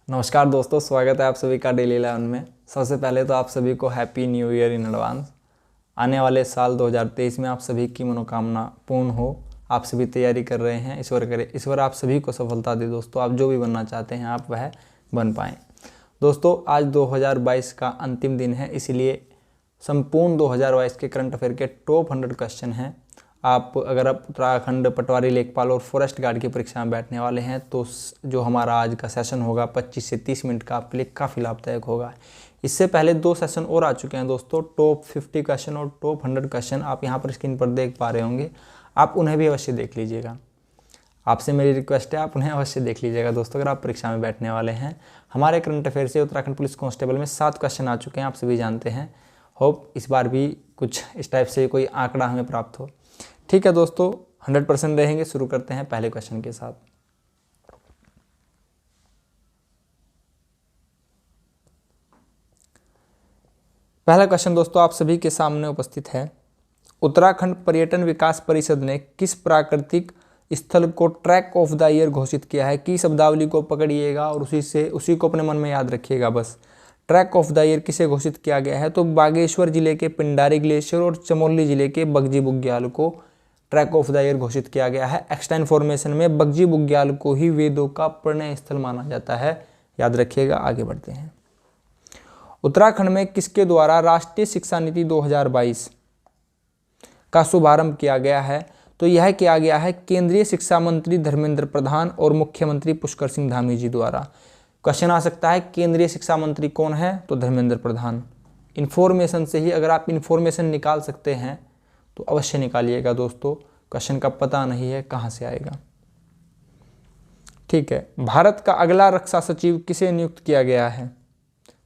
नमस्कार दोस्तों, स्वागत है आप सभी का डेली 11 में। सबसे पहले तो आप सभी को happy new year in advance. आने वाले साल 2023 में आप सभी की मनोकामना पूर्ण हो। आप सभी तैयारी कर रहे हैं, ईश्वर करे ईश्वर आप सभी को सफलता दे। दोस्तों, आप जो भी बनना चाहते हैं आप वह बन पाएँ। दोस्तों, आज 2022 का अंतिम दिन है, इसीलिए संपूर्ण 2022 के करंट अफेयर के टॉप 100 क्वेश्चन हैं। अगर आप उत्तराखंड पटवारी लेखपाल और फॉरेस्ट गार्ड की परीक्षा में बैठने वाले हैं तो जो हमारा आज का सेशन होगा 25 से 30 मिनट का आपके लिए काफ़ी लाभदायक होगा। इससे पहले 2 सेशन और आ चुके हैं दोस्तों, टॉप 50 क्वेश्चन और टॉप 100 क्वेश्चन आप यहाँ पर स्क्रीन पर देख पा रहे होंगे। आप उन्हें भी अवश्य देख लीजिएगा। आपसे मेरी रिक्वेस्ट है, आप उन्हें अवश्य देख लीजिएगा दोस्तों, अगर आप परीक्षा में बैठने वाले हैं। हमारे करंट अफेयर से उत्तराखंड पुलिस कांस्टेबल में 7 क्वेश्चन आ चुके हैं, आप सभी जानते हैं। होप इस बार भी कुछ इस टाइप से कोई आंकड़ा हमें प्राप्त हो। ठीक है दोस्तों, 100% रहेंगे। शुरू करते हैं पहले क्वेश्चन के साथ। पहला क्वेश्चन दोस्तों आप सभी के सामने उपस्थित है। उत्तराखंड पर्यटन विकास परिषद ने किस प्राकृतिक स्थल को ट्रैक ऑफ द ईयर घोषित किया है? की शब्दावली को पकड़िएगा और उसी को अपने मन में याद रखिएगा बस। ट्रैक ऑफ द ईयर किसे घोषित किया गया है? तो बागेश्वर जिले के पिंडारी ग्लेशियर और चमोली जिले के बगजी बुग्याल को ट्रैक ऑफ द ईयर घोषित किया गया है। एक्सटेंड फॉर्मेशन में बगजी बुग्याल को ही वेदों का प्रणय स्थल माना जाता है, याद रखिएगा। आगे बढ़ते हैं। उत्तराखंड में किसके द्वारा राष्ट्रीय शिक्षा नीति 2022 का शुभारंभ किया गया है? तो यह किया गया है केंद्रीय शिक्षा मंत्री धर्मेंद्र प्रधान और मुख्यमंत्री पुष्कर सिंह धामी जी द्वारा। क्वेश्चन आ सकता है केंद्रीय शिक्षा मंत्री कौन है? तो धर्मेंद्र प्रधान। इन्फॉर्मेशन से ही अगर आप इन्फॉर्मेशन निकाल सकते हैं तो अवश्य निकालिएगा दोस्तों, क्वेश्चन का पता नहीं है कहां से आएगा। ठीक है, भारत का अगला रक्षा सचिव किसे नियुक्त किया गया है?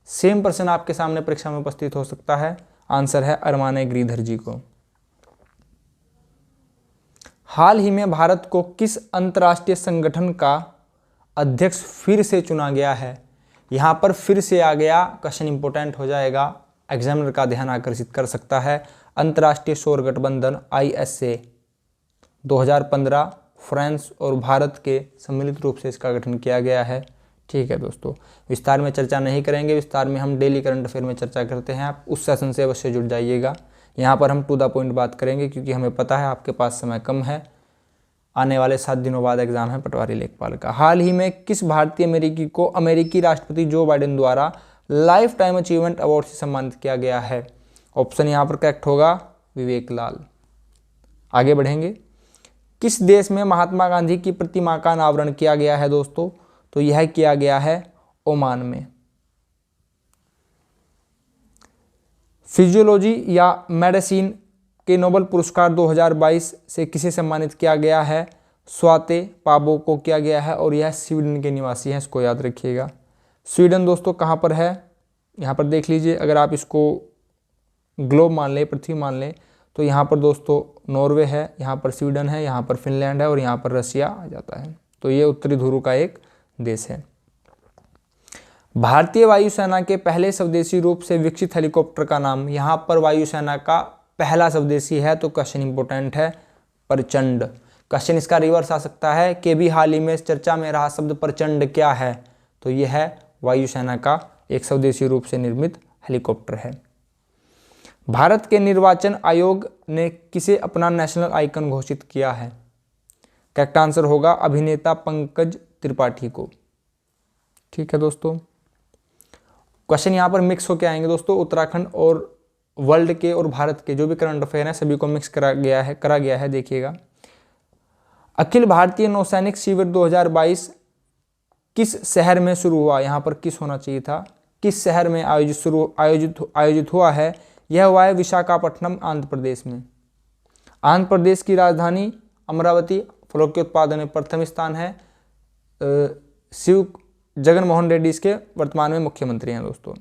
सेम प्रश्न आपके सामने परीक्षा में उपस्थित हो सकता है। आंसर है अरमाने गिरिधर जी को। हाल ही में भारत को किस अंतर्राष्ट्रीय संगठन का अध्यक्ष फिर से चुना गया है? यहां पर फिर से आ गया, क्वेश्चन इंपोर्टेंट हो जाएगा, एग्जामिनर का ध्यान आकर्षित कर सकता है। अंतर्राष्ट्रीय सौर गठबंधन ISA 2015 फ्रांस और भारत के सम्मिलित रूप से इसका गठन किया गया है। ठीक है दोस्तों, विस्तार में चर्चा नहीं करेंगे, विस्तार में हम डेली करंट अफेयर में चर्चा करते हैं। आप उस सेशन से अवश्य जुड़ जाइएगा। यहाँ पर हम टू द पॉइंट बात करेंगे क्योंकि हमें पता है आपके पास समय कम है। आने वाले 7 दिनों बाद एग्जाम है पटवारी लेखपाल का। हाल ही में किस भारतीय अमेरिकी को अमेरिकी राष्ट्रपति जो बाइडेन द्वारा लाइफ टाइम अचीवमेंट अवार्ड से सम्मानित किया गया है? ऑप्शन यहाँ पर करेक्ट होगा विवेक लाल। आगे बढ़ेंगे। किस देश में महात्मा गांधी की प्रतिमा का अनावरण किया गया है दोस्तों? तो यह किया गया है ओमान में। फिजियोलॉजी या मेडिसिन के नोबेल पुरस्कार 2022 से किसे सम्मानित किया गया है? स्वाते पाबो को किया गया है और यह स्वीडन के निवासी हैं, इसको याद रखिएगा। स्वीडन दोस्तों कहाँ पर है? यहाँ पर देख लीजिए, अगर आप इसको ग्लोब मान लें, पृथ्वी मान लें, तो यहाँ पर दोस्तों नॉर्वे है, यहाँ पर स्वीडन है, यहाँ पर फिनलैंड है और यहाँ पर रशिया आ जाता है। तो ये उत्तरी ध्रुव का एक देश है। भारतीय वायुसेना के पहले स्वदेशी रूप से विकसित हेलीकॉप्टर का नाम? यहाँ पर वायुसेना का पहला स्वदेशी है तो क्वेश्चन इंपोर्टेंट है प्रचंड। क्वेश्चन इसका रिवर्स आ सकता है कि भी हाल ही में चर्चा में रहा शब्द प्रचंड क्या है? तो यह है वायुसेना का एक स्वदेशी रूप से निर्मित हेलीकॉप्टर है। भारत के निर्वाचन आयोग ने किसे अपना नेशनल आइकन घोषित किया है? करेक्ट आंसर होगा अभिनेता पंकज त्रिपाठी को। ठीक है दोस्तों, क्वेश्चन यहाँ पर मिक्स होकर आएंगे दोस्तों। उत्तराखंड और वर्ल्ड के और भारत के जो भी करंट अफेयर हैं सभी को मिक्स करा गया है। देखिएगा, अखिल भारतीय नौसैनिक शिविर 2022 किस शहर में शुरू हुआ? यहाँ पर किस होना चाहिए था, किस शहर में आयोजित हुआ है? यह हुआ है विशाखापट्टनम, आंध्र प्रदेश में। आंध्र प्रदेश की राजधानी अमरावती। फलों के उत्पादन में प्रथम स्थान है। शिव जगन मोहन रेड्डी इसके वर्तमान में मुख्यमंत्री हैं दोस्तों।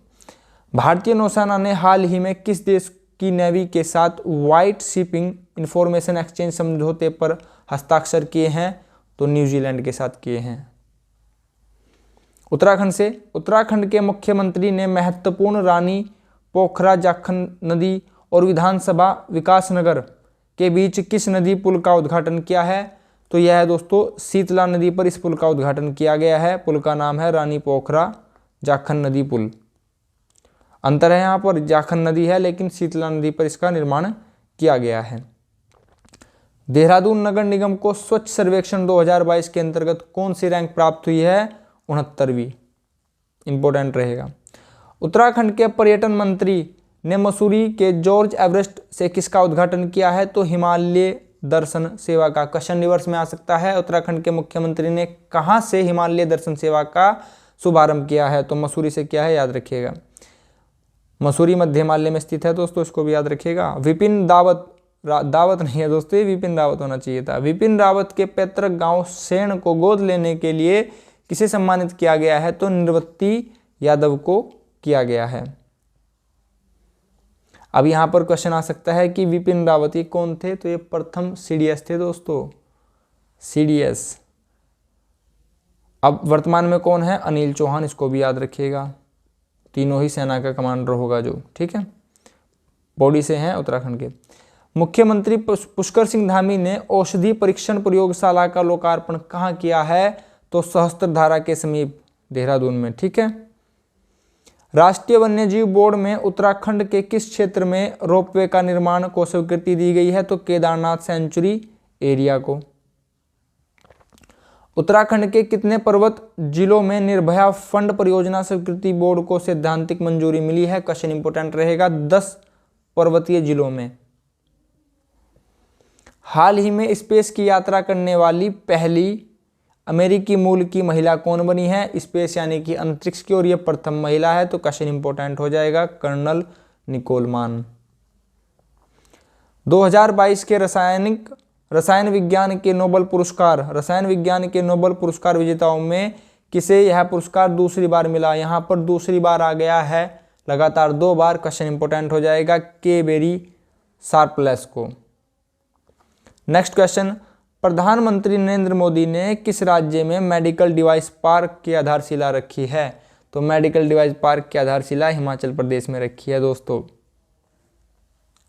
भारतीय नौसेना ने हाल ही में किस देश की नेवी के साथ व्हाइट शिपिंग इंफॉर्मेशन एक्सचेंज समझौते पर हस्ताक्षर किए हैं? तो न्यूजीलैंड के साथ किए हैं। उत्तराखंड के मुख्यमंत्री ने महत्वपूर्ण रानी पोखरा जाखन नदी और विधानसभा विकासनगर के बीच किस नदी पुल का उद्घाटन किया है? तो यह है दोस्तों शीतला नदी पर इस पुल का उद्घाटन किया गया है। पुल का नाम है रानी पोखरा जाखन नदी पुल। अंतर है यहाँ पर, जाखन नदी है लेकिन शीतला नदी पर इसका निर्माण किया गया है। देहरादून नगर निगम को स्वच्छ सर्वेक्षण 2022 के अंतर्गत कौन सी रैंक प्राप्त हुई है? 69वीं। इंपॉर्टेंट रहेगा। उत्तराखंड के पर्यटन मंत्री ने मसूरी के जॉर्ज एवरेस्ट से किसका उद्घाटन किया है? तो हिमालय दर्शन सेवा का। क्वेश्चन रिवर्स में आ सकता है। उत्तराखंड के मुख्यमंत्री ने कहां से हिमालय दर्शन सेवा का शुभारंभ किया है? तो मसूरी से किया है, याद रखिएगा। मसूरी मध्य हिमालय में स्थित है दोस्तों, इसको भी याद रखिएगा। विपिन दावत नहीं है दोस्तों, ये विपिन रावत होना चाहिए था। विपिन रावत के पैतृक गांव सेण को गोद लेने के लिए किसे सम्मानित किया गया है? तो निवृत्ति यादव को किया गया है। अब यहां पर क्वेश्चन आ सकता है कि विपिन रावत ये कौन थे? तो ये प्रथम सीडीएस थे दोस्तों, सीडीएस। अब वर्तमान में कौन है? अनिल चौहान, इसको भी याद रखिएगा। तीनों ही सेना का कमांडर होगा जो, ठीक है। पौड़ी से हैं उत्तराखंड के। मुख्यमंत्री पुष्कर सिंह धामी ने औषधि परीक्षण प्रयोगशाला का लोकार्पण कहाँ किया है? तो सहस्त्रधारा के समीप देहरादून में, ठीक है। राष्ट्रीय वन्यजीव बोर्ड में उत्तराखंड के किस क्षेत्र में रोपवे का निर्माण को स्वीकृति दी गई है? तो केदारनाथ सेंचुरी एरिया को। उत्तराखंड के कितने पर्वत जिलों में निर्भया फंड परियोजना स्वीकृति बोर्ड को सैद्धांतिक मंजूरी मिली है? क्वेश्चन इंपोर्टेंट रहेगा। 10 पर्वतीय जिलों में। हाल ही में स्पेस की यात्रा करने वाली पहली अमेरिकी मूल की महिला कौन बनी है? स्पेस यानी कि अंतरिक्ष की, और यह प्रथम महिला है। तो क्वेश्चन इंपोर्टेंट हो जाएगा, कर्नल निकोलमान। 2022 के रसायन विज्ञान के नोबेल पुरस्कार विजेताओं में किसे यह पुरस्कार दूसरी बार मिला? यहां पर दूसरी बार आ गया है, लगातार 2 बार। क्वेश्चन इंपोर्टेंट हो जाएगा, के बेरी शार्पलेस को। नेक्स्ट क्वेश्चन, प्रधानमंत्री नरेंद्र मोदी ने किस राज्य में मेडिकल डिवाइस पार्क की आधारशिला रखी है? तो मेडिकल डिवाइस पार्क की आधारशिला हिमाचल प्रदेश में रखी है दोस्तों।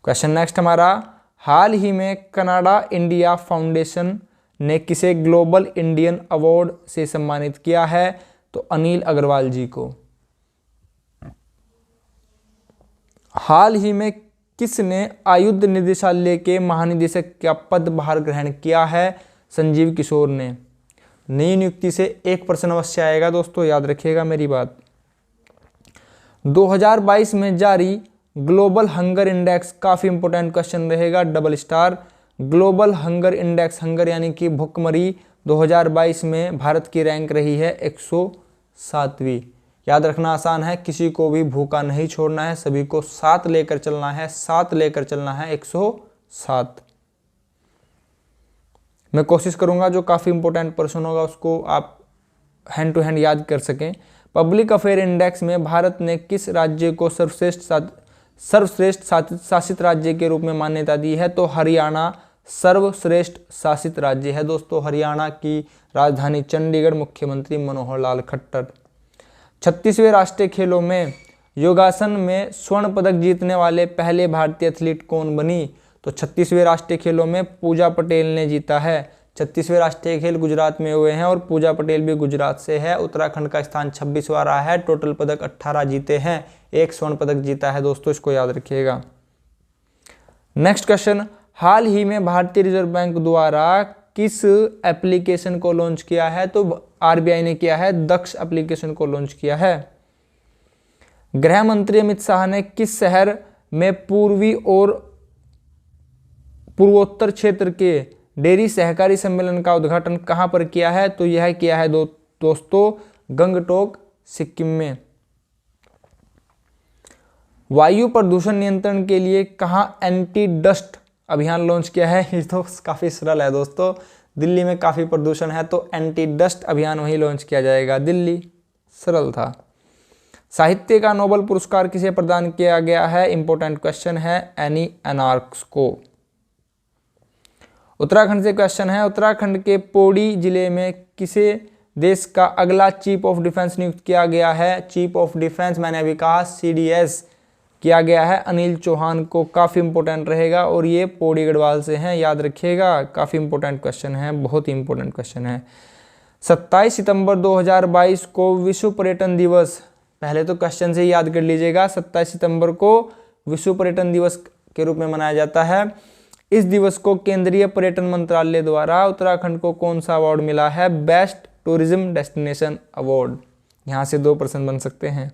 क्वेश्चन नेक्स्ट हमारा, हाल ही में कनाडा इंडिया फाउंडेशन ने किसे ग्लोबल इंडियन अवार्ड से सम्मानित किया है? तो अनिल अग्रवाल जी को। हाल ही में किसने आयुध निदेशालय के महानिदेशक का पदभार ग्रहण किया है? संजीव किशोर ने। नई नियुक्ति से एक प्रश्न अवश्य आएगा दोस्तों, याद रखिएगा मेरी बात। 2022 में जारी ग्लोबल हंगर इंडेक्स, काफी इंपोर्टेंट क्वेश्चन रहेगा, double star. Global hunger index, hunger यानी कि भुखमरी, 2022 में भारत की रैंक रही है 107वीं। याद रखना आसान है, किसी को भी भूखा नहीं छोड़ना है, सभी को साथ लेकर चलना है, साथ लेकर चलना है, 107। मैं कोशिश करूंगा जो काफी इंपॉर्टेंट प्रश्न होगा उसको आप हैंड टू हैंड याद कर सकें। पब्लिक अफेयर इंडेक्स में भारत ने किस राज्य को सर्वश्रेष्ठ शासित राज्य के रूप में मान्यता दी है? तो हरियाणा सर्वश्रेष्ठ शासित राज्य है दोस्तों। हरियाणा की राजधानी चंडीगढ़, मुख्यमंत्री मनोहर लाल खट्टर। 36वें राष्ट्रीय खेलों में योगासन में स्वर्ण पदक जीतने वाले पहले भारतीय एथलीट कौन बनी? तो 36वें राष्ट्रीय खेलों में पूजा पटेल ने जीता है। 36वें राष्ट्रीय खेल गुजरात में हुए हैं और पूजा पटेल भी गुजरात से है। उत्तराखंड का स्थान 26वां रहा है। टोटल पदक 18 जीते हैं, 1 स्वर्ण पदक जीता है दोस्तों, इसको याद रखिएगा। नेक्स्ट क्वेश्चन, हाल ही में भारतीय रिजर्व बैंक द्वारा किस एप्लीकेशन को लॉन्च किया है? तो आरबीआई ने किया है, दक्ष एप्लीकेशन को लॉन्च किया है। गृह मंत्री अमित शाह ने किस शहर में पूर्वी और पूर्वोत्तर क्षेत्र के डेयरी सहकारी सम्मेलन का उद्घाटन कहां पर किया है? तो यह किया है दोस्तों गंगटोक, सिक्किम में। वायु प्रदूषण नियंत्रण के लिए कहां एंटी डस्ट अभियान लॉन्च किया है? ये तो काफी सरल है दोस्तों, दिल्ली में काफी प्रदूषण है तो एंटी डस्ट अभियान वहीं लॉन्च किया जाएगा, दिल्ली। सरल था। साहित्य का नोबेल पुरस्कार किसे प्रदान किया गया है? इंपॉर्टेंट क्वेश्चन है, एनी एनार्क्स को। उत्तराखंड से क्वेश्चन है, उत्तराखंड के पौड़ी जिले में किसे देश का अगला चीफ ऑफ डिफेंस नियुक्त किया गया है? चीफ ऑफ डिफेंस मैंने अभी कहा, सीडीएस किया गया है अनिल चौहान को, काफ़ी इंपॉर्टेंट रहेगा। और ये पौड़ी गढ़वाल से हैं, याद रखिएगा, काफ़ी इंपॉर्टेंट क्वेश्चन है, बहुत ही इंपॉर्टेंट क्वेश्चन है। 27 सितंबर 2022 को विश्व पर्यटन दिवस, पहले तो क्वेश्चन से ही याद कर लीजिएगा, 27 सितंबर को विश्व पर्यटन दिवस के रूप में मनाया जाता है। इस दिवस को केंद्रीय पर्यटन मंत्रालय द्वारा उत्तराखंड को कौन सा अवार्ड मिला है? Best tourism destination award. यहाँ से 2 प्रश्न बन सकते हैं।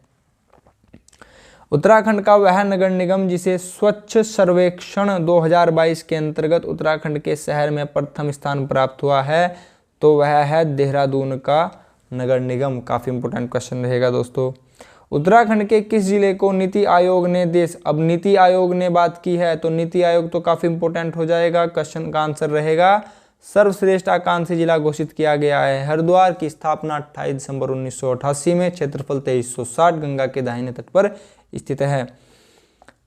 उत्तराखंड का वह नगर निगम जिसे स्वच्छ सर्वेक्षण 2022 के अंतर्गत उत्तराखंड के शहर में प्रथम स्थान प्राप्त हुआ है, तो वह है देहरादून का नगर निगम। काफ़ी इंपॉर्टेंट क्वेश्चन रहेगा दोस्तों। उत्तराखंड के किस जिले को नीति आयोग ने अब नीति आयोग ने बात की है तो नीति आयोग तो काफ़ी इंपॉर्टेंट हो जाएगा। क्वेश्चन का आंसर रहेगा सर्वश्रेष्ठ आकांक्षी जिला घोषित किया गया है। हरिद्वार की स्थापना 28 दिसंबर 1988 में, क्षेत्रफल 2360, गंगा के दाहिने तट पर स्थित है।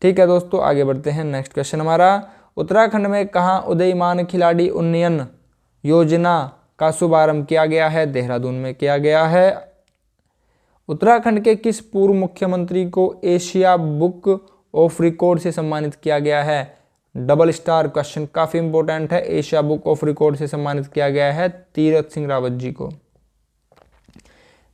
ठीक है दोस्तों, आगे बढ़ते हैं। नेक्स्ट क्वेश्चन हमारा, उत्तराखंड में कहाँ उदयमान खिलाड़ी उन्नयन योजना का शुभारंभ किया गया है? देहरादून में किया गया है। उत्तराखंड के किस पूर्व मुख्यमंत्री को एशिया बुक ऑफ रिकॉर्ड से सम्मानित किया गया है? डबल स्टार क्वेश्चन, काफी इंपॉर्टेंट है। एशिया बुक ऑफ रिकॉर्ड से सम्मानित किया गया है तीरथ सिंह रावत जी को।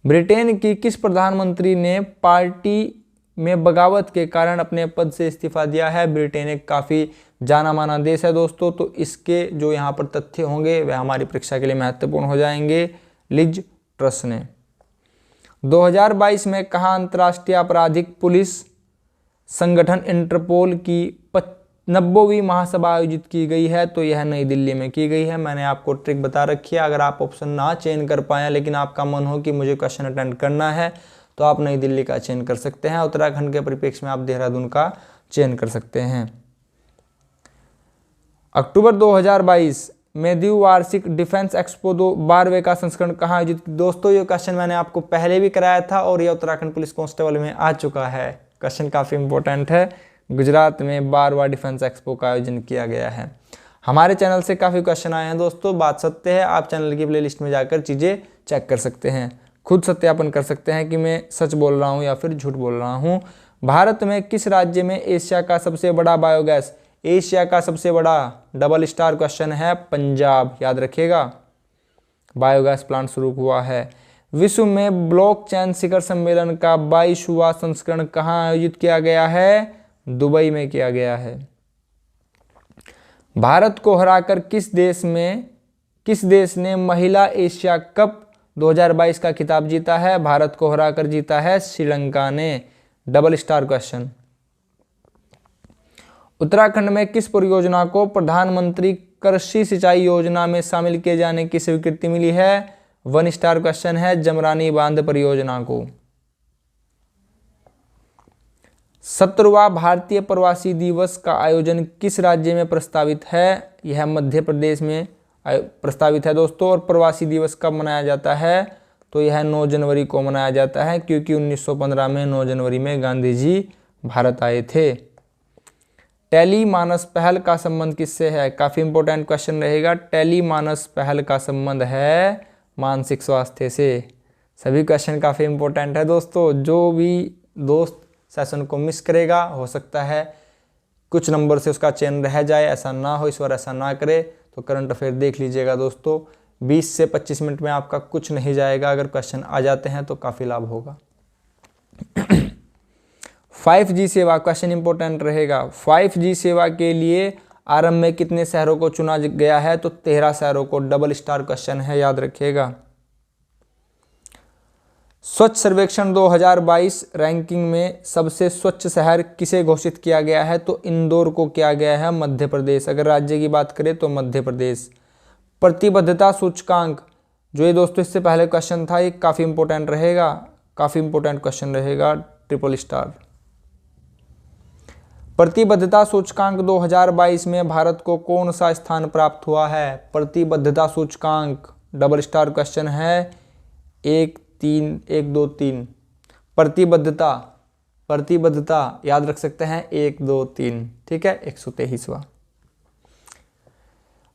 ब्रिटेन की किस प्रधानमंत्री ने पार्टी में बगावत के कारण अपने पद से इस्तीफा दिया है? ब्रिटेन एक काफी जाना माना देश है दोस्तों, तो इसके जो यहाँ पर तथ्य होंगे वह हमारी परीक्षा के लिए महत्वपूर्ण हो जाएंगे। लिज ट्रस ने 2022 में कहाँ अंतर्राष्ट्रीय आपराधिक पुलिस संगठन इंटरपोल की 90वीं महासभा आयोजित की गई है? तो यह नई दिल्ली में की गई है। मैंने आपको ट्रिक बता रखी है, अगर आप ऑप्शन ना चयन कर पाए लेकिन आपका मन हो कि मुझे क्वेश्चन अटेंड करना है तो आप नई दिल्ली का चयन कर सकते हैं। उत्तराखंड के परिप्रेक्ष्य में आप देहरादून का चयन कर सकते हैं। अक्टूबर 2022 में द्विवार्षिक डिफेंस एक्सपो 12वें का संस्करण कहाँ आयोजित? दोस्तों ये क्वेश्चन मैंने आपको पहले भी कराया था और यह उत्तराखंड पुलिस कांस्टेबल में आ चुका है। क्वेश्चन काफ़ी इंपॉर्टेंट है। गुजरात में 12वां डिफेंस एक्सपो का आयोजन किया गया है। हमारे चैनल से काफ़ी क्वेश्चन आए हैं दोस्तों, बात सत्य है। आप चैनल की प्लेलिस्ट में जाकर चीज़ें चेक कर सकते हैं, खुद सत्यापन कर सकते हैं कि मैं सच बोल रहा हूँ या फिर झूठ बोल रहा हूँ। भारत में किस राज्य में एशिया का सबसे बड़ा बायोगैस, एशिया का सबसे बड़ा, डबल स्टार क्वेश्चन है, पंजाब, याद रखिएगा, बायोगैस प्लांट शुरू हुआ है। विश्व में ब्लॉकचेन शिखर सम्मेलन का 22वां संस्करण कहाँ आयोजित किया गया है? दुबई में किया गया है। भारत को हराकर किस देश ने महिला एशिया कप 2022 का खिताब जीता है? भारत को हराकर जीता है श्रीलंका ने, डबल स्टार क्वेश्चन। उत्तराखंड में किस परियोजना को प्रधानमंत्री कृषि सिंचाई योजना में शामिल किए जाने की स्वीकृति मिली है? 1 स्टार क्वेश्चन है, जमरानी बांध परियोजना को। 17वां भारतीय प्रवासी दिवस का आयोजन किस राज्य में प्रस्तावित है? यह मध्य प्रदेश में प्रस्तावित है दोस्तों। और प्रवासी दिवस कब मनाया जाता है? तो यह 9 जनवरी को मनाया जाता है, क्योंकि 1915 में 9 जनवरी में गांधी जी भारत आए थे। टेली मानस पहल का संबंध किससे है? काफ़ी इंपॉर्टेंट क्वेश्चन रहेगा। टेली मानस पहल का संबंध है मानसिक स्वास्थ्य से। सभी क्वेश्चन काफ़ी इंपॉर्टेंट है दोस्तों। जो भी दोस्त सेशन को मिस करेगा, हो सकता है कुछ नंबर से उसका चयन रह जाए, ऐसा ना हो, इस बार ऐसा ना करे। तो करंट अफेयर देख लीजिएगा दोस्तों, 20 से 25 मिनट में आपका कुछ नहीं जाएगा। अगर क्वेश्चन आ जाते हैं तो काफ़ी लाभ होगा। 5G सेवा, क्वेश्चन इंपॉर्टेंट रहेगा। 5G सेवा के लिए आरंभ में कितने शहरों को चुना गया है? तो 13 शहरों को, डबल स्टार क्वेश्चन है, याद रखिएगा। स्वच्छ सर्वेक्षण 2022 रैंकिंग में सबसे स्वच्छ शहर किसे घोषित किया गया है? तो इंदौर को किया गया है, मध्य प्रदेश। अगर राज्य की बात करें तो मध्य प्रदेश। प्रतिबद्धता सूचकांक, जो ये दोस्तों इससे पहले क्वेश्चन था, ये काफ़ी इंपॉर्टेंट रहेगा, काफ़ी इंपॉर्टेंट क्वेश्चन रहेगा, ट्रिपल स्टार। प्रतिबद्धता सूचकांक 2022 में भारत को कौन सा स्थान प्राप्त हुआ है? प्रतिबद्धता सूचकांक, डबल स्टार क्वेश्चन है, 1 2 3। प्रतिबद्धता याद रख सकते हैं, 1 2 3, ठीक है, 123वां।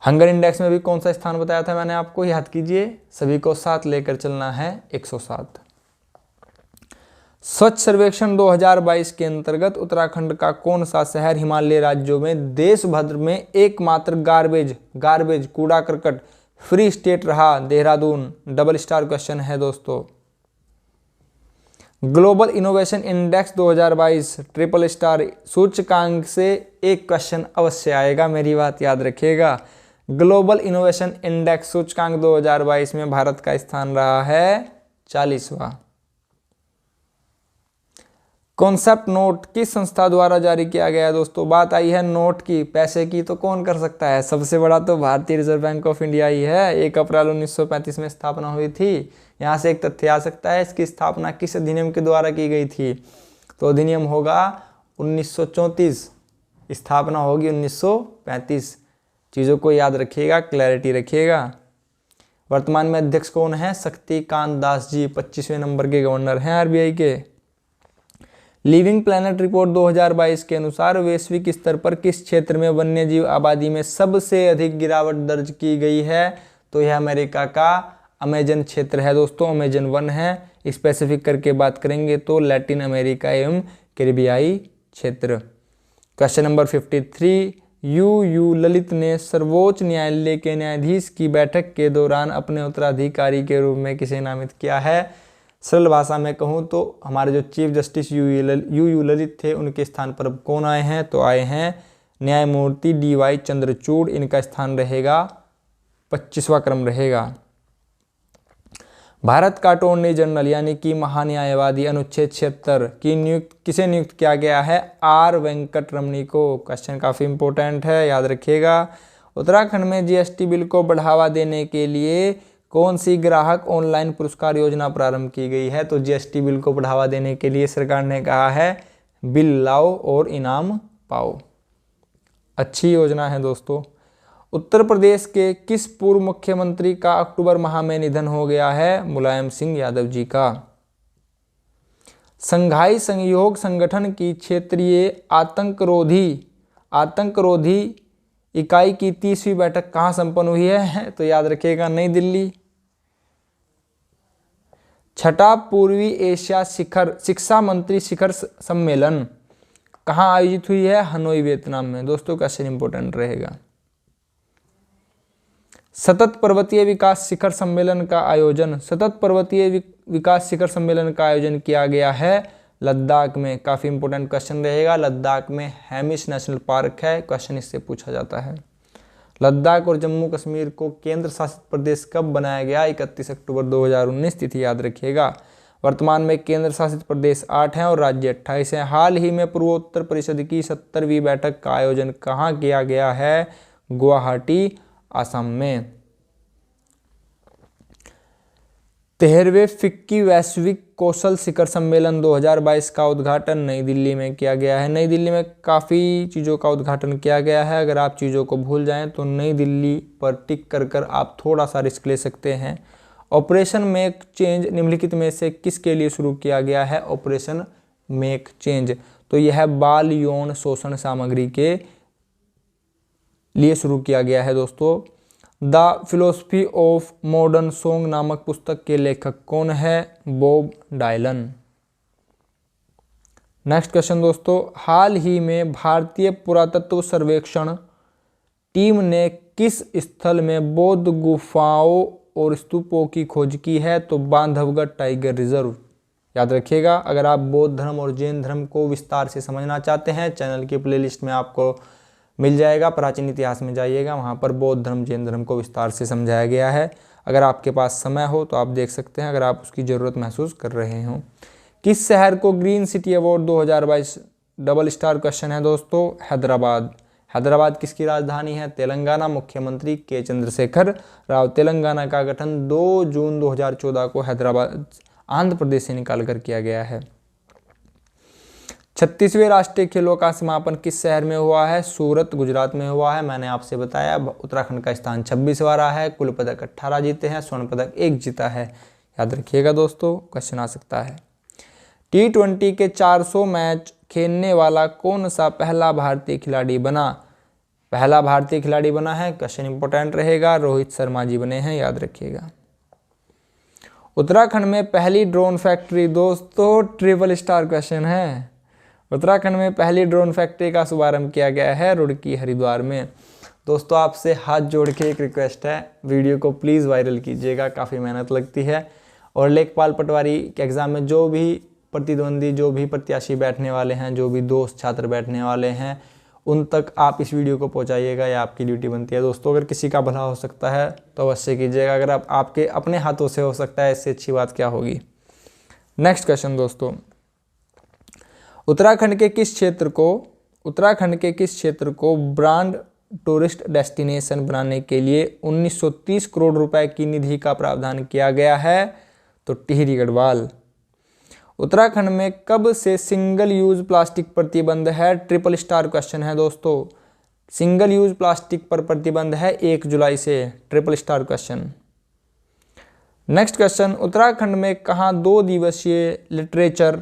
हंगर इंडेक्स में भी कौन सा स्थान बताया था मैंने आपको, याद कीजिए, सभी को साथ लेकर चलना है, 107। स्वच्छ सर्वेक्षण 2022 के अंतर्गत उत्तराखंड का कौन सा शहर हिमालय राज्यों में देश भर में एकमात्र गार्बेज कूड़ा करकट फ्री स्टेट रहा? देहरादून। डबल स्टार क्वेश्चन है दोस्तों। Global innovation index 2022 triple star सूचकांक से एक क्वेश्चन अवश्य आएगा, मेरी बात याद रखिएगा। ग्लोबल इनोवेशन इंडेक्स सूचकांक 2022 में भारत का स्थान रहा है 40वां। कॉन्सेप्ट नोट किस संस्था द्वारा जारी किया गया है दोस्तों? बात आई है नोट की, पैसे की, तो कौन कर सकता है? सबसे बड़ा तो भारतीय रिजर्व बैंक ऑफ इंडिया ही है। 1 अप्रैल 1935 में स्थापना हुई थी। यहाँ से एक तथ्य आ सकता है, इसकी स्थापना किस अधिनियम के द्वारा की गई थी? तो अधिनियम होगा 1934, स्थापना होगी 1935। चीज़ों को याद रखिएगा, क्लैरिटी रखिएगा। वर्तमान में अध्यक्ष कौन है? शक्तिकांत दास जी, 25वें नंबर के गवर्नर हैं आरबीआई के। लिविंग प्लैनेट रिपोर्ट 2022 के अनुसार वैश्विक स्तर पर किस क्षेत्र में वन्यजीव आबादी में सबसे अधिक गिरावट दर्ज की गई है? तो यह अमेरिका का अमेजन क्षेत्र है दोस्तों, अमेजन वन है। स्पेसिफिक करके बात करेंगे तो लैटिन अमेरिका एवं कैरिबियाई क्षेत्र। क्वेश्चन नंबर 53, यू ललित ने सर्वोच्च न्यायालय के न्यायाधीश की बैठक के दौरान अपने उत्तराधिकारी के रूप में किसे नामित किया है? सरल भाषा में कहूँ तो हमारे जो चीफ जस्टिस यू ललित थे, उनके स्थान पर कौन आए हैं? तो आए हैं न्यायमूर्ति DY चंद्रचूड़। इनका स्थान रहेगा 25वां क्रम रहेगा। भारत का अटॉर्नी जनरल यानी कि महान्यायवादी अनुच्छेद 76 की किसे नियुक्त किया गया है? R वेंकट रमणी को। क्वेश्चन काफ़ी इंपॉर्टेंट है, याद रखिएगा। उत्तराखंड में GST बिल को बढ़ावा देने के लिए कौन सी ग्राहक ऑनलाइन पुरस्कार योजना प्रारंभ की गई है? तो GST बिल को बढ़ावा देने के लिए सरकार ने कहा है बिल लाओ और इनाम पाओ। अच्छी योजना है दोस्तों। उत्तर प्रदेश के किस पूर्व मुख्यमंत्री का अक्टूबर माह में निधन हो गया है? मुलायम सिंह यादव जी का। संघाई सहयोग संगठन की क्षेत्रीय आतंकरोधी इकाई की 30वीं बैठक कहाँ संपन्न हुई है? तो याद रखिएगा नई दिल्ली। छठा पूर्वी एशिया शिक्षा मंत्री शिखर सम्मेलन कहाँ आयोजित हुई है? हनोई वियतनाम में। दोस्तों क्वेश्चन इंपॉर्टेंट रहेगा। सतत पर्वतीय विकास शिखर सम्मेलन का आयोजन किया गया है लद्दाख में। काफी इंपॉर्टेंट क्वेश्चन रहेगा। लद्दाख में हेमिस नेशनल पार्क है, क्वेश्चन इससे पूछा जाता है। लद्दाख और जम्मू कश्मीर को केंद्र शासित प्रदेश कब बनाया गया? 31 अक्टूबर 2019, तिथि याद रखिएगा। वर्तमान में केंद्र शासित प्रदेश 8 हैं और राज्य 28 हैं। हाल ही में पूर्वोत्तर परिषद की 70वीं बैठक का आयोजन कहाँ किया गया है? गुवाहाटी, असम में। 13वें फिक्की वैश्विक कौशल शिखर सम्मेलन 2022 का उद्घाटन नई दिल्ली में किया गया है। नई दिल्ली में काफ़ी चीज़ों का उद्घाटन किया गया है। अगर आप चीज़ों को भूल जाएं तो नई दिल्ली पर टिक कर आप थोड़ा सा रिस्क ले सकते हैं। ऑपरेशन मेक चेंज निम्नलिखित में से किसके लिए शुरू किया गया है? ऑपरेशन मेक चेंज, तो यह बाल यौन शोषण सामग्री के लिए शुरू किया गया है दोस्तों। The philosophy of modern song नामक पुस्तक के लेखक कौन है? Bob Dylan. नेक्स्ट क्वेश्चन दोस्तों, हाल ही में भारतीय पुरातत्व सर्वेक्षण टीम ने किस स्थल में बौद्ध गुफाओं और स्तूपों की खोज की है? तो बांधवगढ़ टाइगर रिजर्व। याद रखिएगा। अगर आप बौद्ध धर्म और जैन धर्म को विस्तार से समझना चाहते हैं, चैनल की प्लेलिस्ट में आपको मिल जाएगा। प्राचीन इतिहास में जाइएगा, वहाँ पर बौद्ध धर्म जैन धर्म को विस्तार से समझाया गया है। अगर आपके पास समय हो तो आप देख सकते हैं, अगर आप उसकी ज़रूरत महसूस कर रहे हों। किस शहर को green city award 2022? Double star question है दोस्तों। हैदराबाद। हैदराबाद किसकी राजधानी है? तेलंगाना। मुख्यमंत्री के चंद्रशेखर राव। तेलंगाना का गठन 2 जून 2014 को हैदराबाद आंध्र प्रदेश से निकाल कर किया गया है। 36वें राष्ट्रीय खेलों का समापन किस शहर में हुआ है? सूरत, गुजरात में हुआ है। मैंने आपसे बताया उत्तराखंड का स्थान 26वां रहा है। कुल पदक 18 जीते हैं, स्वर्ण पदक 1 जीता है। याद रखिएगा दोस्तों, क्वेश्चन आ सकता है। T20 के 400 मैच खेलने वाला कौन सा पहला भारतीय खिलाड़ी बना? पहला भारतीय खिलाड़ी बना है, क्वेश्चन इंपॉर्टेंट रहेगा, रोहित शर्मा जी बने हैं, याद रखिएगा। उत्तराखंड में पहली ड्रोन फैक्ट्री, दोस्तों ट्रिपल स्टार क्वेश्चन है। उत्तराखंड में पहली ड्रोन फैक्ट्री का शुभारंभ किया गया है रुड़की हरिद्वार में। दोस्तों आपसे हाथ जोड़ के एक रिक्वेस्ट है, वीडियो को प्लीज़ वायरल कीजिएगा, काफ़ी मेहनत लगती है। और लेखपाल पटवारी के एग्ज़ाम में जो भी प्रतिद्वंदी, जो भी प्रत्याशी बैठने वाले हैं, जो भी दोस्त छात्र बैठने वाले हैं, उन तक आप इस वीडियो को पहुंचाइएगा, या आपकी ड्यूटी बनती है। दोस्तों अगर किसी का भला हो सकता है तो अवश्य कीजिएगा। अगर आपके अपने हाथों से हो सकता है, इससे अच्छी बात क्या होगी। नेक्स्ट क्वेश्चन दोस्तों, उत्तराखंड के किस क्षेत्र को ब्रांड टूरिस्ट डेस्टिनेशन बनाने के लिए 1930 करोड़ रुपए की निधि का प्रावधान किया गया है? तो टिहरी गढ़वाल। उत्तराखंड में कब से सिंगल यूज प्लास्टिक प्रतिबंध है? ट्रिपल स्टार क्वेश्चन है दोस्तों। सिंगल यूज प्लास्टिक पर प्रतिबंध है 1 जुलाई से, triple star question. Next question, Uttarakhand में कहाँ 2 दिवसीय लिटरेचर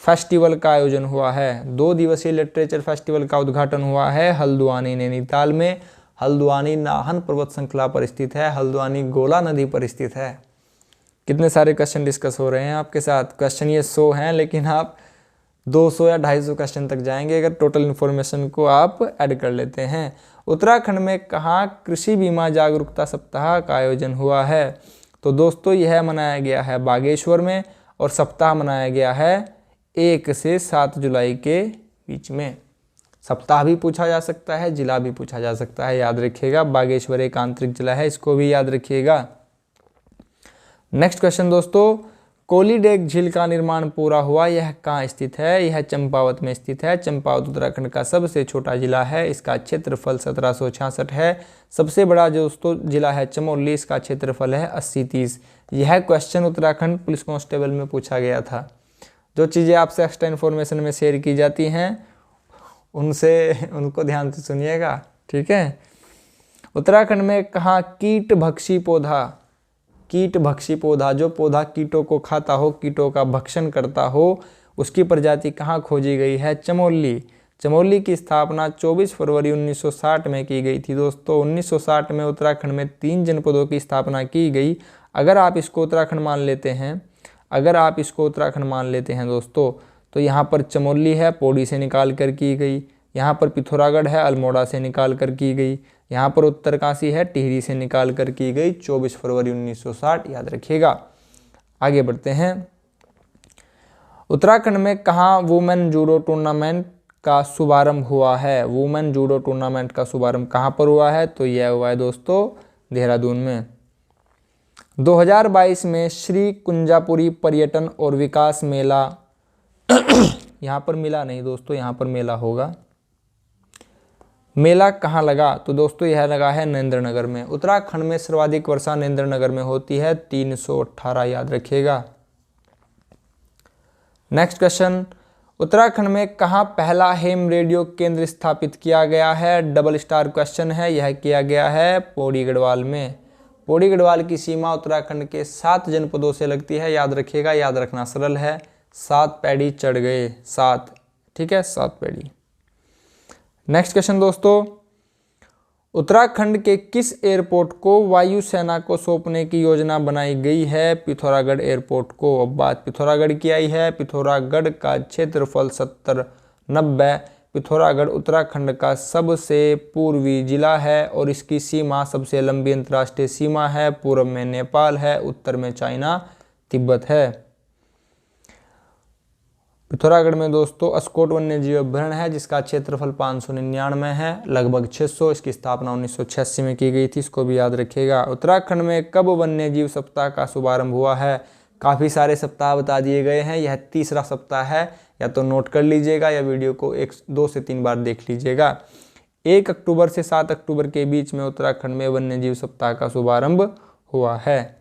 फेस्टिवल का आयोजन हुआ है? 2 दिवसीय लिटरेचर फेस्टिवल का उद्घाटन हुआ है हल्द्वानी नैनीताल में। हल्द्वानी नाहन पर्वत श्रृंखला पर स्थित है, हल्द्वानी गोला नदी पर स्थित है। कितने सारे क्वेश्चन डिस्कस हो रहे हैं आपके साथ। क्वेश्चन ये 100 हैं, लेकिन आप 200 या 250 क्वेश्चन तक जाएंगे अगर टोटल इन्फॉर्मेशन को आप ऐड कर लेते हैं। उत्तराखंड में कहाँ कृषि बीमा जागरूकता सप्ताह का आयोजन हुआ है? तो दोस्तों यह मनाया गया है बागेश्वर में, और सप्ताह मनाया गया है 1 से 7 जुलाई के बीच में। सप्ताह भी पूछा जा सकता है, जिला भी पूछा जा सकता है, याद रखिएगा। बागेश्वर एक आंतरिक जिला है, इसको भी याद रखिएगा। नेक्स्ट क्वेश्चन दोस्तों, कोलीडेग झील का निर्माण पूरा हुआ, यह कहाँ स्थित है? यह चंपावत में स्थित है। चंपावत उत्तराखंड का सबसे छोटा जिला है, इसका क्षेत्रफल 1766 है। सबसे बड़ा दोस्तों जिला है चमोली, इसका क्षेत्रफल है 80-30। यह क्वेश्चन उत्तराखंड पुलिस कांस्टेबल में पूछा गया था। जो चीज़ें आपसे एक्स्ट्रा इन्फॉर्मेशन में शेयर की जाती हैं उनको ध्यान से सुनिएगा, ठीक है। उत्तराखंड में कहाँ कीटभक्षी पौधा, जो पौधा कीटों को खाता हो, कीटों का भक्षण करता हो, उसकी प्रजाति कहाँ खोजी गई है? चमोली। चमोली की स्थापना 24 फरवरी 1960 में की गई थी दोस्तों। 1960 में उत्तराखंड में 3 जनपदों की स्थापना की गई। अगर आप इसको उत्तराखंड मान लेते हैं दोस्तों, तो यहाँ पर चमोली है, पौड़ी से निकाल कर की गई। यहाँ पर पिथौरागढ़ है, अल्मोड़ा से निकाल कर की गई। यहाँ पर उत्तरकाशी है, टिहरी से निकाल कर की गई। 24 फरवरी 1960, याद रखिएगा। आगे बढ़ते हैं। उत्तराखंड में कहाँ वुमेन जूडो टूर्नामेंट का शुभारंभ हुआ है? वुमेन जूडो टूर्नामेंट का शुभारंभ कहाँ पर हुआ है? तो यह हुआ है दोस्तों देहरादून में। 2022 में श्री कुंजापुरी पर्यटन और विकास मेला यहाँ पर मिला नहीं दोस्तों, यहाँ पर मेला होगा। मेला कहाँ लगा? तो दोस्तों यह लगा है नरेंद्रनगर में। उत्तराखंड में सर्वाधिक वर्षा नरेंद्रनगर में होती है, 318, याद रखिएगा। नेक्स्ट क्वेश्चन, उत्तराखंड में कहाँ पहला हेम रेडियो केंद्र स्थापित किया गया है? डबल स्टार क्वेश्चन है। यह किया गया है पौड़ी गढ़वाल में। पौड़ी गढ़वाल की सीमा उत्तराखंड के 7 जनपदों से लगती है, याद रखिएगा। याद रखना सरल है, 7 पैड़ी चढ़ गए, 7, ठीक है, 7 पैड़ी। नेक्स्ट क्वेश्चन दोस्तों, उत्तराखंड के किस एयरपोर्ट को वायुसेना को सौंपने की योजना बनाई गई है? पिथौरागढ़ एयरपोर्ट को। अब बात पिथौरागढ़ की आई है। पिथौरागढ़ का क्षेत्रफल 70-90। पिथौरागढ़ उत्तराखंड का सबसे पूर्वी जिला है और इसकी सीमा, सबसे लंबी अंतर्राष्ट्रीय सीमा है। पूर्व में नेपाल है, उत्तर में चाइना तिब्बत है। पिथौरागढ़ में दोस्तों अस्कोट वन्यजीव अभयारण्य है, जिसका क्षेत्रफल 599 है, लगभग 600। इसकी स्थापना 1986 में की गई थी, इसको भी याद रखिएगा। उत्तराखंड में कब वन्यजीव सप्ताह का शुभारंभ हुआ है? काफ़ी सारे सप्ताह बता दिए गए हैं, यह 3रा सप्ताह है, या तो नोट कर लीजिएगा या वीडियो को 2 से 3 बार देख लीजिएगा। 1 अक्टूबर से 7 अक्टूबर के बीच में उत्तराखंड में वन्यजीव सप्ताह का शुभारंभ हुआ है।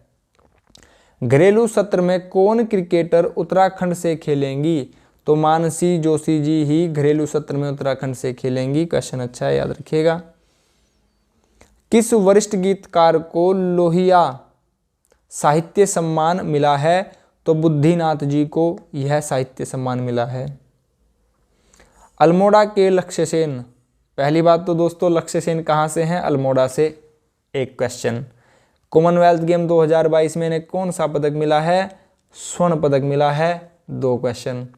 घरेलू सत्र में कौन क्रिकेटर उत्तराखंड से खेलेंगी? तो मानसी जोशी जी ही घरेलू सत्र में उत्तराखंड से खेलेंगी। क्वेश्चन अच्छा है, याद रखिएगा। किस वरिष्ठ गीतकार को लोहिया साहित्य सम्मान मिला है? तो बुद्धिनाथ जी को यह साहित्य सम्मान मिला है। अल्मोड़ा के लक्ष्य सेन, पहली बात तो दोस्तों लक्ष्य सेन कहाँ से हैं? अल्मोड़ा से। एक क्वेश्चन, कॉमनवेल्थ गेम 2022 में इन्हें कौन सा पदक मिला है? स्वर्ण पदक मिला है। 2 क्वेश्चन।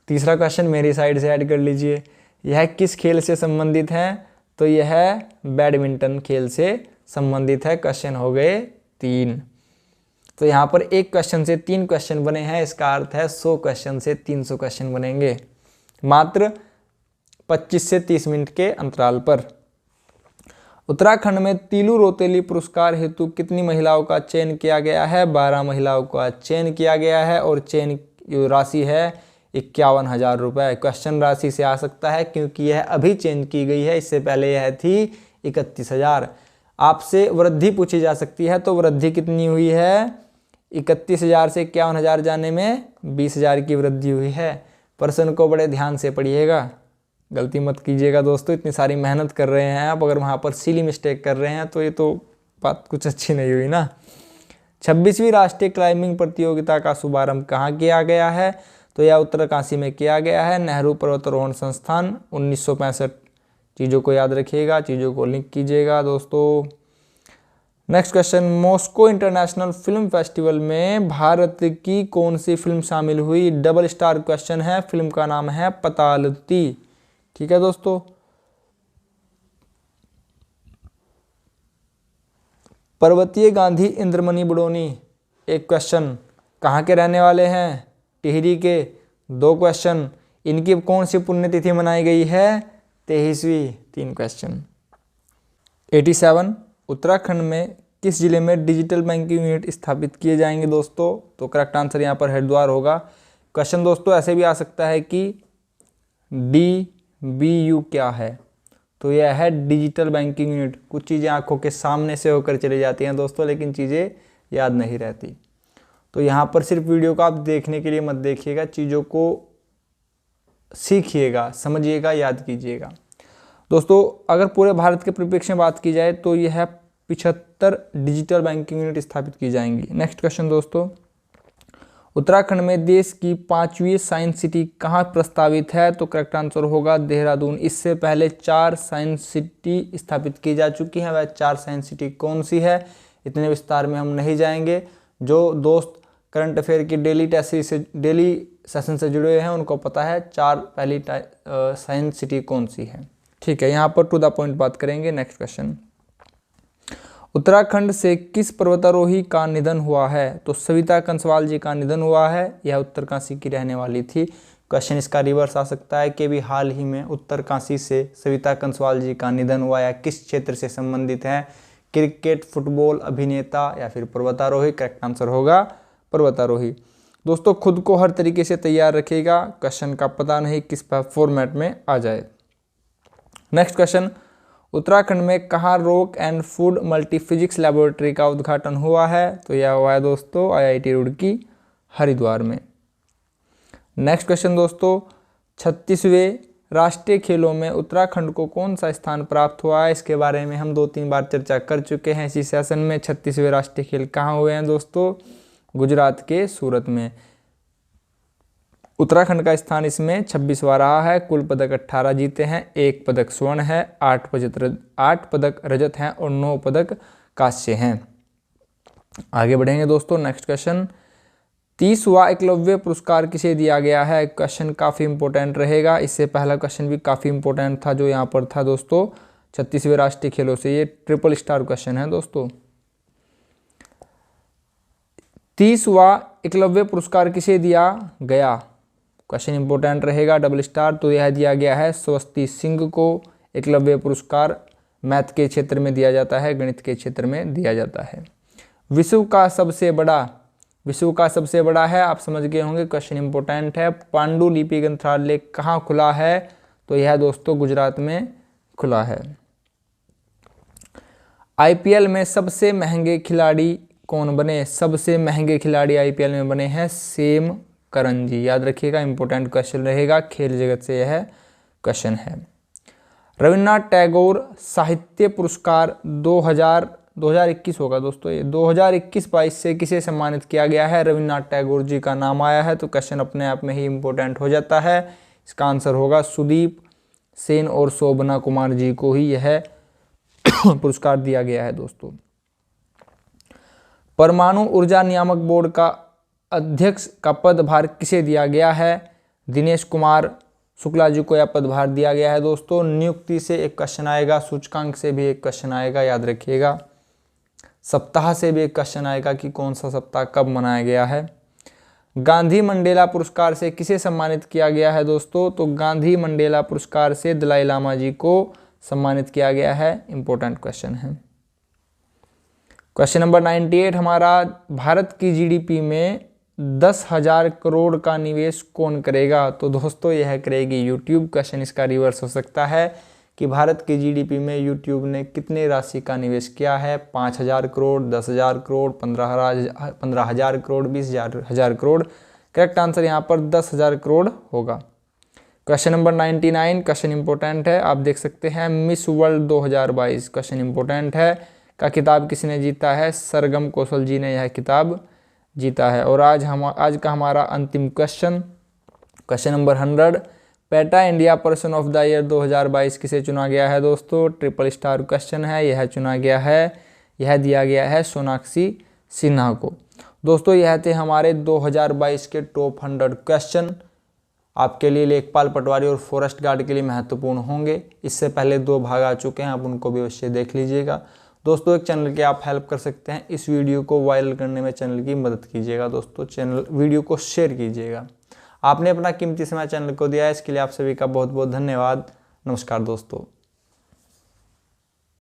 तीसरा क्वेश्चन मेरी साइड से ऐड कर लीजिए। यह किस खेल से संबंधित है? तो यह बैडमिंटन खेल से संबंधित है। क्वेश्चन हो गए 3। तो यहाँ पर 1 क्वेश्चन से 3 क्वेश्चन बने हैं, इसका अर्थ है 100 क्वेश्चन से 300 क्वेश्चन बनेंगे, मात्र 25 से 30 मिनट के अंतराल पर। उत्तराखंड में तीलू रोतेली पुरस्कार हेतु कितनी महिलाओं का चयन किया गया है? 12 महिलाओं का चयन किया गया है और चयन राशि है 51,000 रुपये। क्वेश्चन राशि से आ सकता है क्योंकि यह अभी चेंज की गई है, इससे पहले यह थी 31,000। आपसे वृद्धि पूछी जा सकती है, तो वृद्धि कितनी हुई है? 31,000 से 51,000 जाने में 20,000 की वृद्धि हुई है। प्रश्न को बड़े ध्यान से पढ़िएगा, गलती मत कीजिएगा दोस्तों। इतनी सारी मेहनत कर रहे हैं आप, अगर वहाँ पर सिली मिस्टेक कर रहे हैं तो ये तो बात कुछ अच्छी नहीं हुई ना। 26वीं राष्ट्रीय क्लाइंबिंग प्रतियोगिता का शुभारंभ कहाँ किया गया है? तो यह उत्तरकाशी में किया गया है, नेहरू पर्वतारोहण संस्थान, 1965। चीज़ों को याद रखिएगा, चीज़ों को लिंक कीजिएगा दोस्तों। Next question, Moscow international film festival में भारत की कौन सी फिल्म शामिल हुई? डबल स्टार क्वेश्चन है, फिल्म का नाम है पतालती। ठीक है दोस्तों। पर्वतीय गांधी इंद्रमणि बडोनी, 1 क्वेश्चन। कहाँ के रहने वाले हैं? टिहरी के। 2 क्वेश्चन। इनकी कौन सी पुण्यतिथि मनाई गई है? 23वीं। 3 क्वेश्चन। 87, उत्तराखंड में किस जिले में डिजिटल बैंकिंग यूनिट स्थापित किए जाएंगे दोस्तों? तो करेक्ट आंसर यहाँ पर हरिद्वार होगा। क्वेश्चन दोस्तों ऐसे भी आ सकता है कि DBU क्या है? तो यह है डिजिटल बैंकिंग यूनिट। कुछ चीज़ें आंखों के सामने से होकर चली जाती हैं दोस्तों, लेकिन चीज़ें याद नहीं रहती। तो यहाँ पर सिर्फ वीडियो को आप देखने के लिए मत देखिएगा, चीज़ों को सीखिएगा, समझिएगा, याद कीजिएगा। दोस्तों अगर पूरे भारत के परिप्रेक्ष्य में बात की जाए तो यह 75 डिजिटल बैंकिंग यूनिट स्थापित की जाएंगी। नेक्स्ट क्वेश्चन दोस्तों, उत्तराखंड में देश की 5वीं साइंस सिटी कहाँ प्रस्तावित है? तो करेक्ट आंसर होगा देहरादून। इससे पहले 4 साइंस सिटी स्थापित की जा चुकी हैं। वह 4 साइंस सिटी कौन सी है, इतने विस्तार में हम नहीं जाएंगे। जो दोस्त करंट अफेयर की डेली सेशन से जुड़े हुए हैं उनको पता है 4 पहली साइंस सिटी कौन सी है। ठीक है, यहाँ पर टू द पॉइंट बात करेंगे। नेक्स्ट क्वेश्चन, उत्तराखंड से किस पर्वतारोही का निधन हुआ है? तो सविता कंसवाल जी का निधन हुआ है। यह उत्तरकाशी की रहने वाली थी। क्वेश्चन इसका रिवर्स आ सकता है कि भी हाल ही में उत्तरकाशी से सविता कंसवाल जी का निधन हुआ, या किस क्षेत्र से संबंधित है? क्रिकेट, फुटबॉल, अभिनेता या फिर पर्वतारोही? करेक्ट आंसर होगा पर्वतारोही। दोस्तों खुद को हर तरीके से तैयार रखिएगा, क्वेश्चन का पता नहीं किस फॉर्मेट में आ जाए। नेक्स्ट क्वेश्चन, उत्तराखंड में कहाँ रॉक एंड फूड मल्टीफिजिक्स लैबोरेटरी का उद्घाटन हुआ है? तो यह हुआ है दोस्तों IIT रुड़की हरिद्वार में। नेक्स्ट क्वेश्चन दोस्तों, 36वें राष्ट्रीय खेलों में उत्तराखंड को कौन सा स्थान प्राप्त हुआ है? इसके बारे में हम 2-3 बार चर्चा कर चुके हैं इसी सेशन में। 36वें राष्ट्रीय खेल कहाँ हुए हैं दोस्तों? गुजरात के सूरत में। उत्तराखंड का स्थान इसमें 26वां रहा है। कुल पदक 18 जीते हैं, 1 पदक स्वर्ण है, 8 पदक रजत हैं और 9 पदक कांस्य हैं। आगे बढ़ेंगे दोस्तों। नेक्स्ट क्वेश्चन, 30वां एकलव्य पुरस्कार किसे दिया गया है? क्वेश्चन काफ़ी इंपॉर्टेंट रहेगा। इससे पहला क्वेश्चन भी काफ़ी इंपॉर्टेंट था जो यहाँ पर था दोस्तों 36वें राष्ट्रीय खेलों से। ये ट्रिपल स्टार क्वेश्चन है दोस्तों। 30वां एकलव्य पुरस्कार किसे दिया गया? क्वेश्चन इंपॉर्टेंट रहेगा, डबल स्टार। तो यह दिया गया है स्वस्ति सिंह को। एकलव्य पुरस्कार मैथ के क्षेत्र में दिया जाता है, गणित के क्षेत्र में दिया जाता है। विश्व का सबसे बड़ा है, आप समझ गए होंगे, क्वेश्चन इंपॉर्टेंट है। पांडुलिपि ग्रंथालय कहाँ खुला है? तो यह दोस्तों गुजरात में खुला है। IPL में सबसे महंगे खिलाड़ी कौन बने? सबसे महंगे खिलाड़ी IPL में बने हैं सेम करन जी। याद रखिएगा, इंपॉर्टेंट क्वेश्चन रहेगा, खेल जगत से यह क्वेश्चन है। रविन्द्रनाथ टैगोर साहित्य पुरस्कार 2021 होगा दोस्तों, ये 2021-22 से किसे सम्मानित किया गया है? रविन्द्रनाथ टैगोर जी का नाम आया है, तो क्वेश्चन अपने आप में ही इंपॉर्टेंट हो जाता है। इसका आंसर होगा सुदीप सेन और शोभना कुमार जी को ही यह पुरस्कार दिया गया है दोस्तों। परमाणु ऊर्जा नियामक बोर्ड का अध्यक्ष का पदभार किसे दिया गया है? दिनेश कुमार शुक्ला जी को यह पदभार दिया गया है। दोस्तों नियुक्ति से एक क्वेश्चन आएगा, सूचकांक से भी एक क्वेश्चन आएगा, याद रखिएगा। सप्ताह से भी एक क्वेश्चन आएगा कि कौन सा सप्ताह कब मनाया गया है। गांधी मंडेला पुरस्कार से किसे सम्मानित किया गया है? दोस्तों तो गांधी मंडेला पुरस्कार से दलाई लामा जी को सम्मानित किया गया है। इंपॉर्टेंट क्वेश्चन है। क्वेश्चन नंबर 98 हमारा, भारत की जीडीपी में 10,000 करोड़ का निवेश कौन करेगा? तो दोस्तों यह करेगी यूट्यूब। क्वेश्चन इसका रिवर्स हो सकता है कि भारत की जीडीपी में यूट्यूब ने कितने राशि का निवेश किया है? 5,000 करोड़, 10,000 करोड़, 15,000 करोड़, 20,000 करोड़। करेक्ट आंसर यहाँ पर 10,000 करोड़ होगा। क्वेश्चन नंबर 99, क्वेश्चन इंपॉर्टेंट है, आप देख सकते हैं। मिस वर्ल्ड 2022 क्वेश्चन इंपॉर्टेंट है का खिताब किसने जीता है? सरगम कौशल जी ने यह खिताब जीता है। और आज का हमारा अंतिम question, question number 100, PETA India person of the year 2022 किसे चुना गया है? दोस्तों ट्रिपल स्टार क्वेश्चन है, यह चुना गया है, यह दिया गया है सोनाक्षी सिन्हा को। दोस्तों यह थे हमारे 2022 के टॉप 100 क्वेश्चन। आपके लिए लेखपाल पटवारी और फॉरेस्ट गार्ड के लिए महत्वपूर्ण होंगे। इससे पहले 2 भाग आ चुके हैं, आप उनको भी अवश्य देख लीजिएगा। दोस्तों एक चैनल की आप हेल्प कर सकते हैं, इस वीडियो को वायरल करने में चैनल की मदद कीजिएगा। दोस्तों वीडियो को शेयर कीजिएगा। आपने अपना कीमती समय चैनल को दिया है, इसके लिए आप सभी का बहुत बहुत धन्यवाद। नमस्कार दोस्तों।